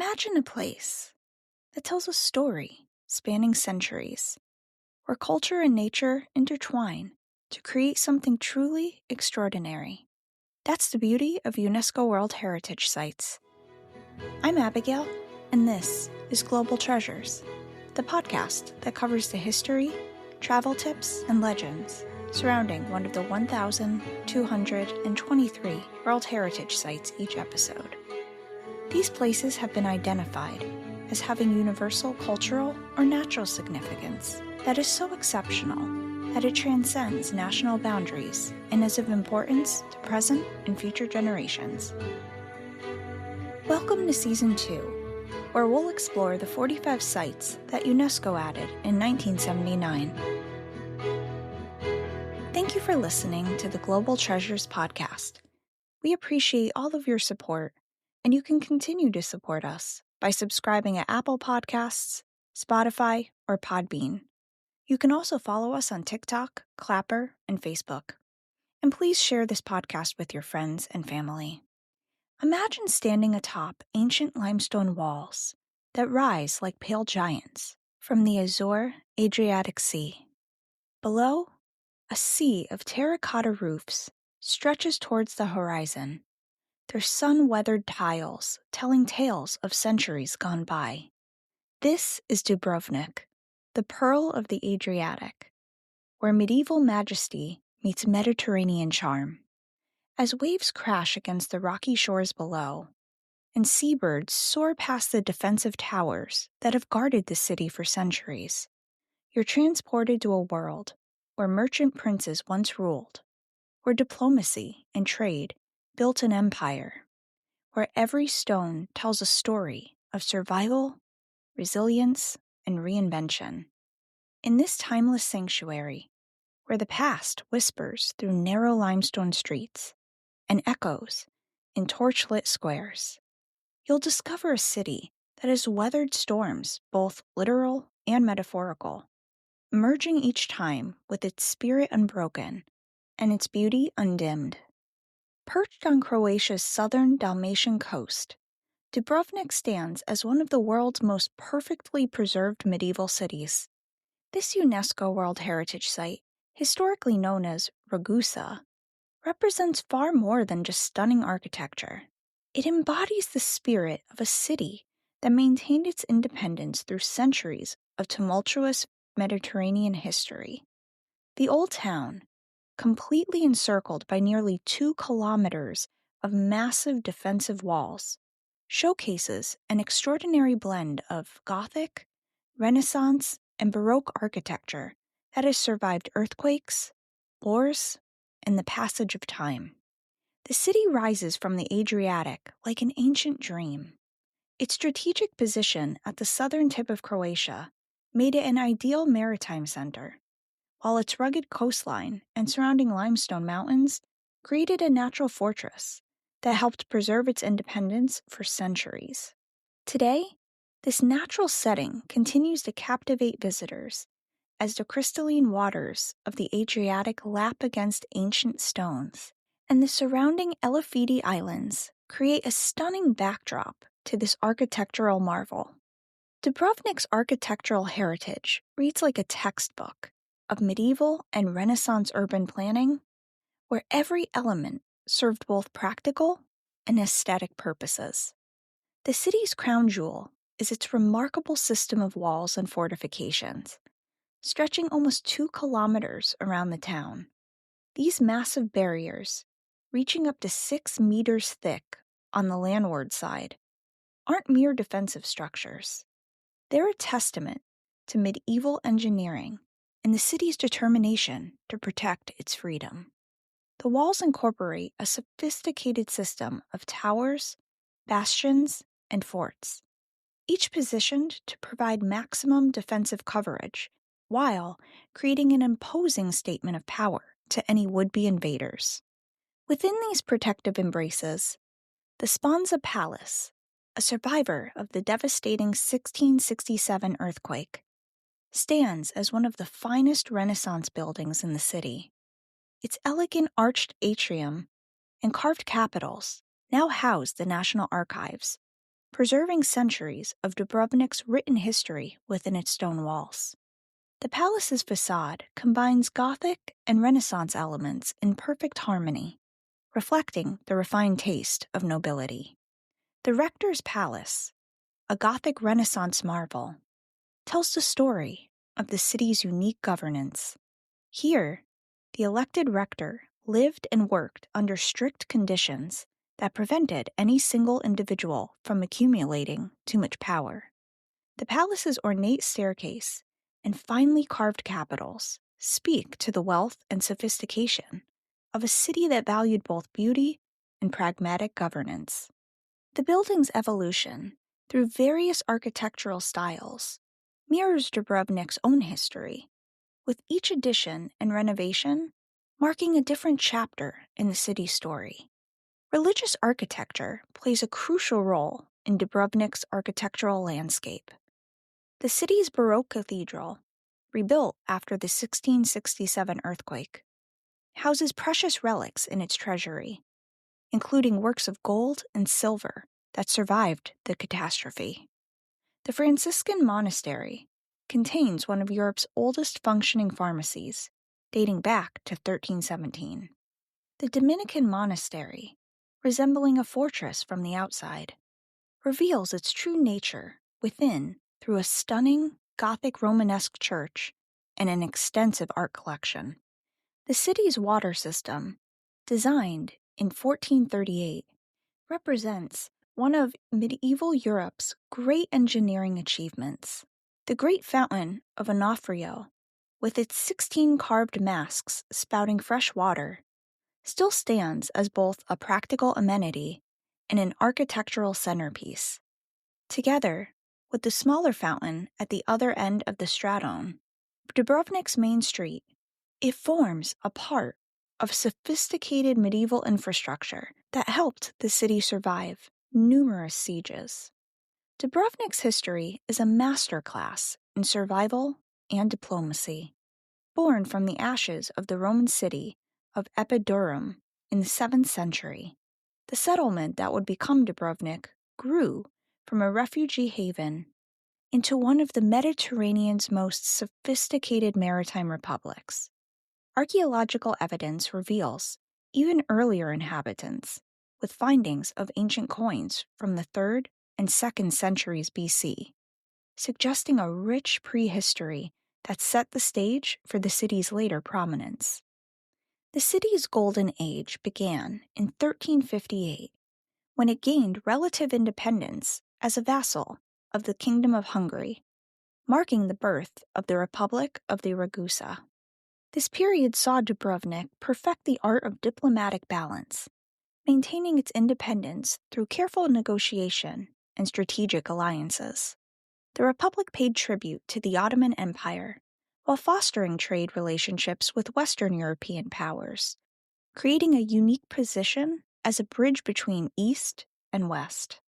Imagine a place that tells a story spanning centuries, where culture and nature intertwine to create something truly extraordinary. That's the beauty of UNESCO World Heritage Sites. I'm Abigail, and this is Global Treasures, the podcast that covers the history, travel tips, and legends surrounding one of the 1,223 World Heritage Sites each episode. These places have been identified as having universal cultural or natural significance that is so exceptional that it transcends national boundaries and is of importance to present and future generations. Welcome to Season 2, where we'll explore the 45 sites that UNESCO added in 1979. Thank you for listening to the Global Treasures podcast. We appreciate all of your support, and you can continue to support us by subscribing at Apple Podcasts, Spotify, or Podbean. You can also follow us on TikTok, Clapper, and Facebook. And please share this podcast with your friends and family. Imagine standing atop ancient limestone walls that rise like pale giants from the azure Adriatic Sea. Below, a sea of terracotta roofs stretches towards the horizon, their sun-weathered tiles telling tales of centuries gone by. This is Dubrovnik, the pearl of the Adriatic, where medieval majesty meets Mediterranean charm. As waves crash against the rocky shores below, and seabirds soar past the defensive towers that have guarded the city for centuries, you're transported to a world where merchant princes once ruled, where diplomacy and trade built an empire, where every stone tells a story of survival, resilience, and reinvention. In this timeless sanctuary, where the past whispers through narrow limestone streets and echoes in torch-lit squares, you'll discover a city that has weathered storms, both literal and metaphorical, emerging each time with its spirit unbroken and its beauty undimmed. Perched on Croatia's southern Dalmatian coast, Dubrovnik stands as one of the world's most perfectly preserved medieval cities. This UNESCO World Heritage Site, historically known as Ragusa, represents far more than just stunning architecture. It embodies the spirit of a city that maintained its independence through centuries of tumultuous Mediterranean history. The old town, completely encircled by nearly 2 kilometers of massive defensive walls, showcases an extraordinary blend of Gothic, Renaissance, and Baroque architecture that has survived earthquakes, wars, and the passage of time. The city rises from the Adriatic like an ancient dream. Its strategic position at the southern tip of Croatia made it an ideal maritime center, while its rugged coastline and surrounding limestone mountains created a natural fortress that helped preserve its independence for centuries. Today, this natural setting continues to captivate visitors as the crystalline waters of the Adriatic lap against ancient stones, and the surrounding Elefidi Islands create a stunning backdrop to this architectural marvel. Dubrovnik's architectural heritage reads like a textbook of medieval and Renaissance urban planning, where every element served both practical and aesthetic purposes. The city's crown jewel is its remarkable system of walls and fortifications, stretching almost 2 kilometers around the town. These massive barriers, reaching up to 6 meters thick on the landward side, aren't mere defensive structures. They're a testament to medieval engineering and the city's determination to protect its freedom. The walls incorporate a sophisticated system of towers, bastions, and forts, each positioned to provide maximum defensive coverage while creating an imposing statement of power to any would-be invaders. Within these protective embraces, the Sponza Palace, a survivor of the devastating 1667 earthquake, stands as one of the finest Renaissance buildings in the city. Its elegant arched atrium and carved capitals now house the National Archives, preserving centuries of Dubrovnik's written history within its stone walls. The palace's facade combines Gothic and Renaissance elements in perfect harmony, reflecting the refined taste of nobility. The rector's palace, a Gothic Renaissance marvel, tells the story of the city's unique governance. Here, the elected rector lived and worked under strict conditions that prevented any single individual from accumulating too much power. The palace's ornate staircase and finely carved capitals speak to the wealth and sophistication of a city that valued both beauty and pragmatic governance. The building's evolution through various architectural styles mirrors Dubrovnik's own history, with each addition and renovation marking a different chapter in the city's story. Religious architecture plays a crucial role in Dubrovnik's architectural landscape. The city's Baroque cathedral, rebuilt after the 1667 earthquake, houses precious relics in its treasury, including works of gold and silver that survived the catastrophe. The Franciscan monastery contains one of Europe's oldest functioning pharmacies, dating back to 1317. The Dominican monastery, resembling a fortress from the outside, reveals its true nature within through a stunning Gothic Romanesque church and an extensive art collection. The city's water system, designed in 1438, represents one of medieval Europe's great engineering achievements. The Great Fountain of Onofrio, with its 16 carved masks spouting fresh water, still stands as both a practical amenity and an architectural centerpiece. Together with the smaller fountain at the other end of the Stradone, Dubrovnik's main street, it forms a part of sophisticated medieval infrastructure that helped the city survive numerous sieges. Dubrovnik's history is a masterclass in survival and diplomacy. Born from the ashes of the Roman city of Epidaurus in the 7th century, the settlement that would become Dubrovnik grew from a refugee haven into one of the Mediterranean's most sophisticated maritime republics. Archaeological evidence reveals even earlier inhabitants, with findings of ancient coins from the 3rd and 2nd centuries BC, suggesting a rich prehistory that set the stage for the city's later prominence. The city's golden age began in 1358, when it gained relative independence as a vassal of the Kingdom of Hungary, marking the birth of the Republic of the Ragusa. This period saw Dubrovnik perfect the art of diplomatic balance, maintaining its independence through careful negotiation and strategic alliances. The Republic paid tribute to the Ottoman Empire while fostering trade relationships with Western European powers, creating a unique position as a bridge between East and West.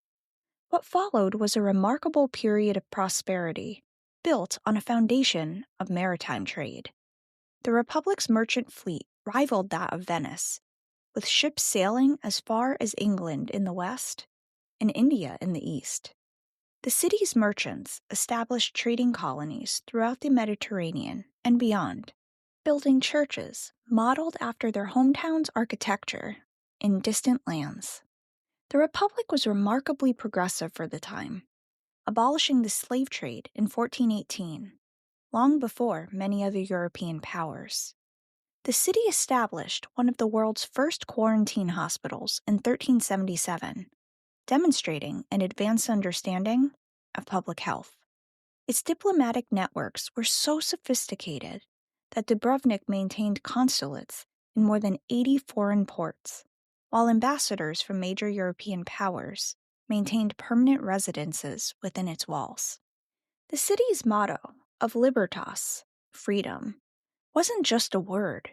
What followed was a remarkable period of prosperity, built on a foundation of maritime trade. The Republic's merchant fleet rivaled that of Venice, with ships sailing as far as England in the west and India in the east. The city's merchants established trading colonies throughout the Mediterranean and beyond, building churches modeled after their hometown's architecture in distant lands. The Republic was remarkably progressive for the time, abolishing the slave trade in 1418, long before many other European powers. The city established one of the world's first quarantine hospitals in 1377, demonstrating an advanced understanding of public health. Its diplomatic networks were so sophisticated that Dubrovnik maintained consulates in more than 80 foreign ports, while ambassadors from major European powers maintained permanent residences within its walls. The city's motto of libertas, freedom, wasn't just a word.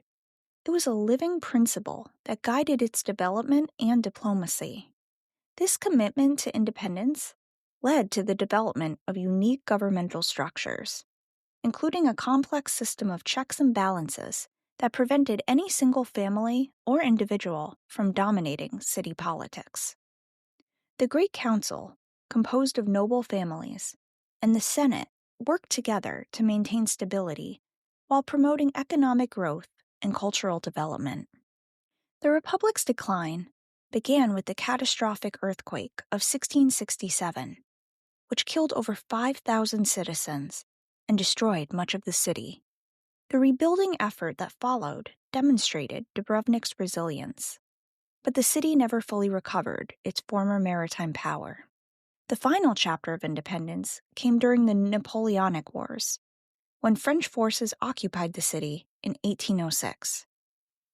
It was a living principle that guided its development and diplomacy. This commitment to independence led to the development of unique governmental structures, including a complex system of checks and balances that prevented any single family or individual from dominating city politics. The Great Council, composed of noble families, and the Senate worked together to maintain stability while promoting economic growth and cultural development. The Republic's decline began with the catastrophic earthquake of 1667, which killed over 5,000 citizens and destroyed much of the city. The rebuilding effort that followed demonstrated Dubrovnik's resilience, but the city never fully recovered its former maritime power. The final chapter of independence came during the Napoleonic Wars, when French forces occupied the city in 1806.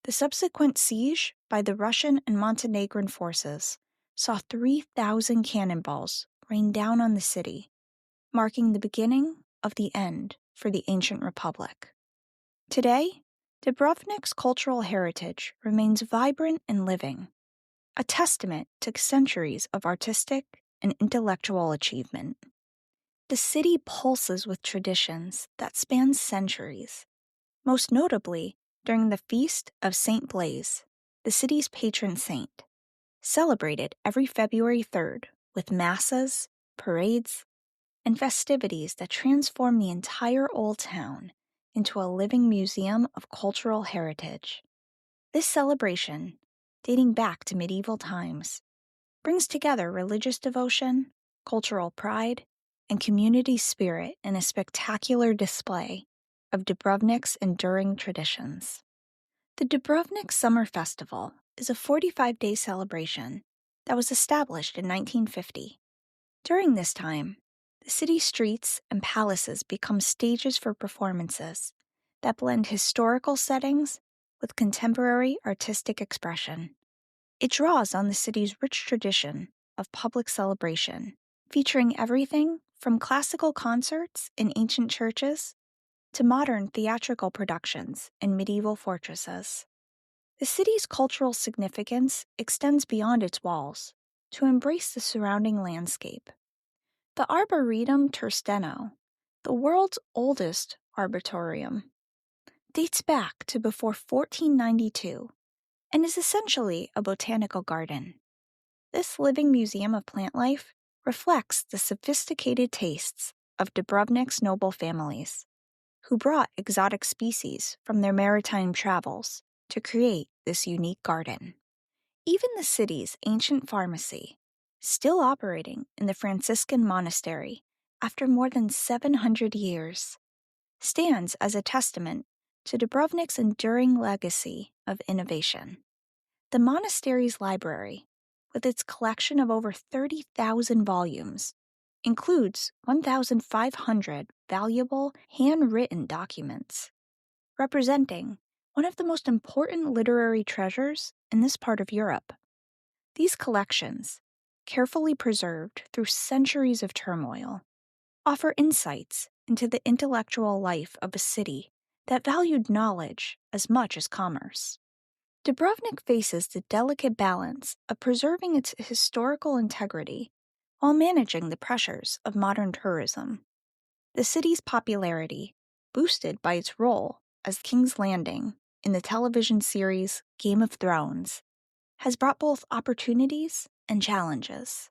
The subsequent siege by the Russian and Montenegrin forces saw 3,000 cannonballs rain down on the city, marking the beginning of the end for the ancient republic. Today, Dubrovnik's cultural heritage remains vibrant and living, a testament to centuries of artistic and intellectual achievement. The city pulses with traditions that span centuries, most notably during the Feast of St. Blaise, the city's patron saint, celebrated every February 3rd with masses, parades, and festivities that transform the entire old town into a living museum of cultural heritage. This celebration, dating back to medieval times, brings together religious devotion, cultural pride, and community spirit in a spectacular display of Dubrovnik's enduring traditions. The Dubrovnik Summer Festival is a 45-day celebration that was established in 1950. During this time, the city's streets and palaces become stages for performances that blend historical settings with contemporary artistic expression. It draws on the city's rich tradition of public celebration, featuring everything from classical concerts in ancient churches to modern theatrical productions in medieval fortresses. The city's cultural significance extends beyond its walls to embrace the surrounding landscape. The Arboretum Tersteno, the world's oldest arboretum, dates back to before 1492 and is essentially a botanical garden. This living museum of plant life reflects the sophisticated tastes of Dubrovnik's noble families, who brought exotic species from their maritime travels to create this unique garden. Even the city's ancient pharmacy, still operating in the Franciscan monastery after more than 700 years, stands as a testament to Dubrovnik's enduring legacy of innovation. The monastery's library, with its collection of over 30,000 volumes, includes 1,500 valuable handwritten documents, representing one of the most important literary treasures in this part of Europe. These collections, carefully preserved through centuries of turmoil, offer insights into the intellectual life of a city that valued knowledge as much as commerce. Dubrovnik faces the delicate balance of preserving its historical integrity while managing the pressures of modern tourism. The city's popularity, boosted by its role as King's Landing in the television series Game of Thrones, has brought both opportunities and challenges.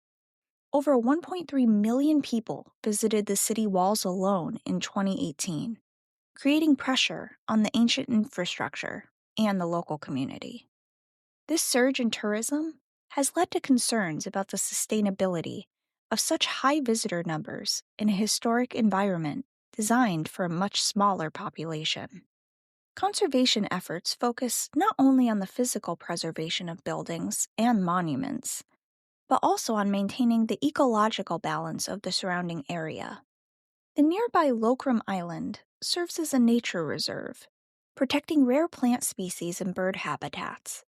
Over 1.3 million people visited the city walls alone in 2018, creating pressure on the ancient infrastructure and the local community. This surge in tourism has led to concerns about the sustainability of such high visitor numbers in a historic environment designed for a much smaller population. Conservation efforts focus not only on the physical preservation of buildings and monuments, but also on maintaining the ecological balance of the surrounding area. The nearby Lokrum Island serves as a nature reserve, protecting rare plant species and bird habitats,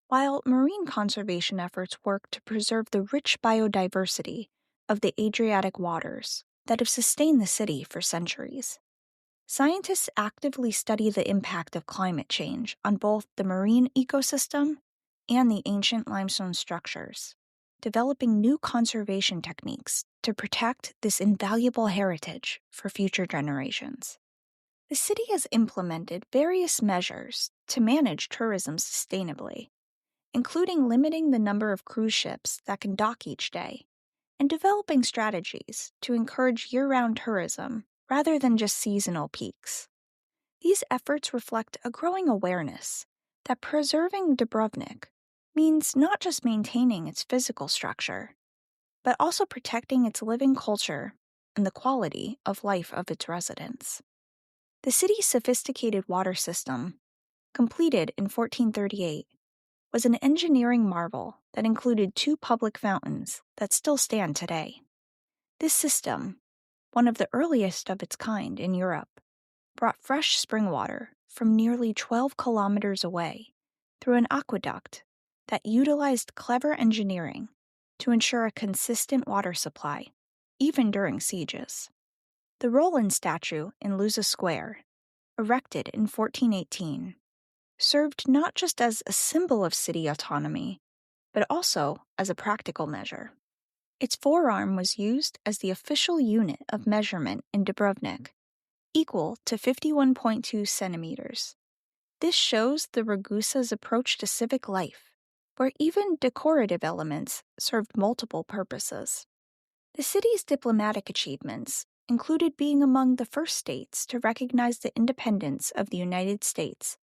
while marine conservation efforts work to preserve the rich biodiversity of the Adriatic waters that have sustained the city for centuries. Scientists actively study the impact of climate change on both the marine ecosystem and the ancient limestone structures, developing new conservation techniques to protect this invaluable heritage for future generations. The city has implemented various measures to manage tourism sustainably, including limiting the number of cruise ships that can dock each day and developing strategies to encourage year-round tourism rather than just seasonal peaks. These efforts reflect a growing awareness that preserving Dubrovnik means not just maintaining its physical structure, but also protecting its living culture and the quality of life of its residents. The city's sophisticated water system, completed in 1438, was an engineering marvel that included 2 public fountains that still stand today. This system, one of the earliest of its kind in Europe, brought fresh spring water from nearly 12 kilometers away through an aqueduct that utilized clever engineering to ensure a consistent water supply, even during sieges. The Roland statue in Lusa Square, erected in 1418, served not just as a symbol of city autonomy, but also as a practical measure. Its forearm was used as the official unit of measurement in Dubrovnik, equal to 51.2 centimeters. This shows the Ragusa's approach to civic life, where even decorative elements served multiple purposes. The city's diplomatic achievements included being among the first states to recognize the independence of the United States,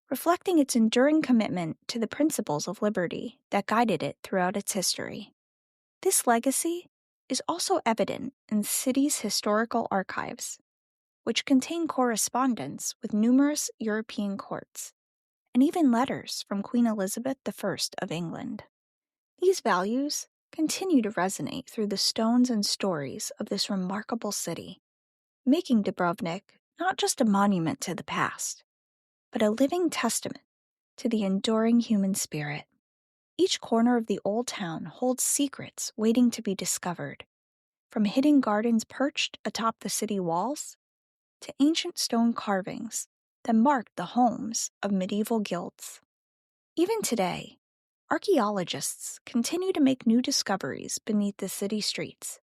reflecting its enduring commitment to the principles of liberty that guided it throughout its history. This legacy is also evident in the city's historical archives, which contain correspondence with numerous European courts, and even letters from Queen Elizabeth I of England. These values continue to resonate through the stones and stories of this remarkable city, making Dubrovnik not just a monument to the past, but a living testament to the enduring human spirit. Each corner of the old town holds secrets waiting to be discovered, from hidden gardens perched atop the city walls to ancient stone carvings that marked the homes of medieval guilds. Even today, archaeologists continue to make new discoveries beneath the city streets,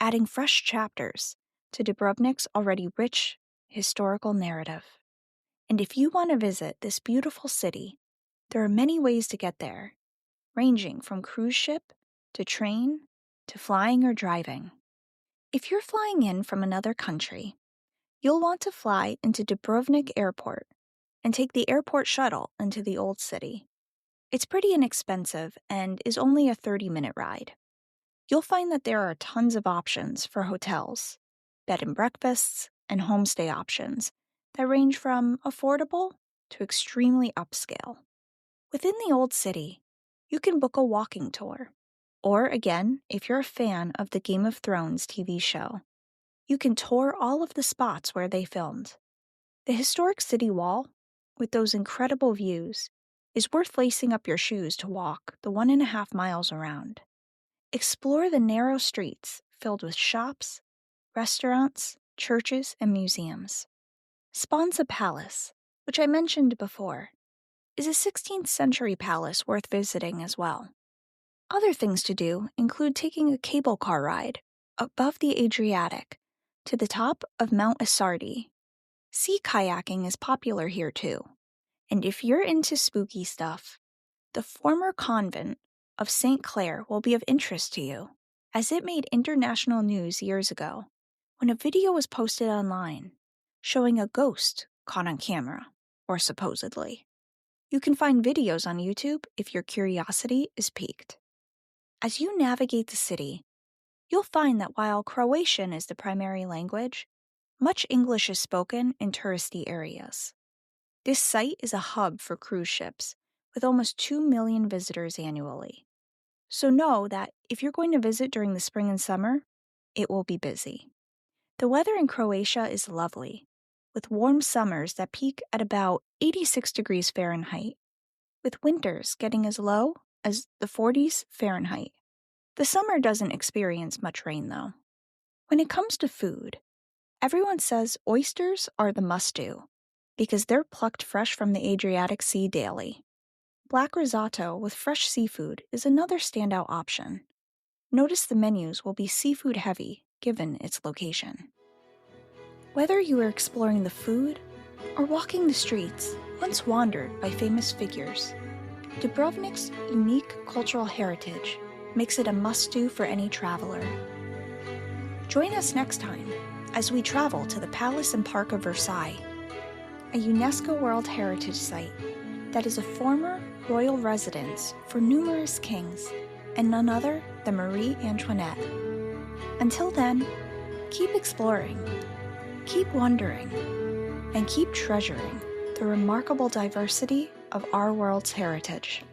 adding fresh chapters to Dubrovnik's already rich historical narrative. And if you want to visit this beautiful city, there are many ways to get there, ranging from cruise ship to train to flying or driving. If you're flying in from another country, you'll want to fly into Dubrovnik Airport and take the airport shuttle into the Old City. It's pretty inexpensive and is only a 30-minute ride. You'll find that there are tons of options for hotels, bed and breakfasts, and homestay options that range from affordable to extremely upscale. Within the Old City, you can book a walking tour. Or again, if you're a fan of the Game of Thrones TV show, you can tour all of the spots where they filmed. The historic city wall, with those incredible views, is worth lacing up your shoes to walk the 1.5 miles around. Explore the narrow streets filled with shops, restaurants, churches, and museums. Sponza Palace, which I mentioned before, is a 16th century palace worth visiting as well. Other things to do include taking a cable car ride above the Adriatic to the top of Mount Isardi. Sea kayaking is popular here too, and if you're into spooky stuff, the former convent of St. Clair will be of interest to you, as it made international news years ago when a video was posted online showing a ghost caught on camera, or supposedly. You can find videos on YouTube if your curiosity is piqued. As you navigate the city, you'll find that while Croatian is the primary language, much English is spoken in touristy areas. This site is a hub for cruise ships, with almost 2 million visitors annually. So know that if you're going to visit during the spring and summer, it will be busy. The weather in Croatia is lovely, with warm summers that peak at about 86 degrees Fahrenheit, with winters getting as low as the 40s Fahrenheit. The summer doesn't experience much rain, though. When it comes to food, everyone says oysters are the must-do, because they're plucked fresh from the Adriatic Sea daily. Black risotto with fresh seafood is another standout option. Notice the menus will be seafood-heavy, given its location. Whether you are exploring the food or walking the streets once wandered by famous figures, Dubrovnik's unique cultural heritage makes it a must-do for any traveler. Join us next time as we travel to the Palace and Park of Versailles, a UNESCO World Heritage Site that is a former royal residence for numerous kings and none other than Marie Antoinette. Until then, keep exploring, keep wondering, and keep treasuring the remarkable diversity of our world's heritage.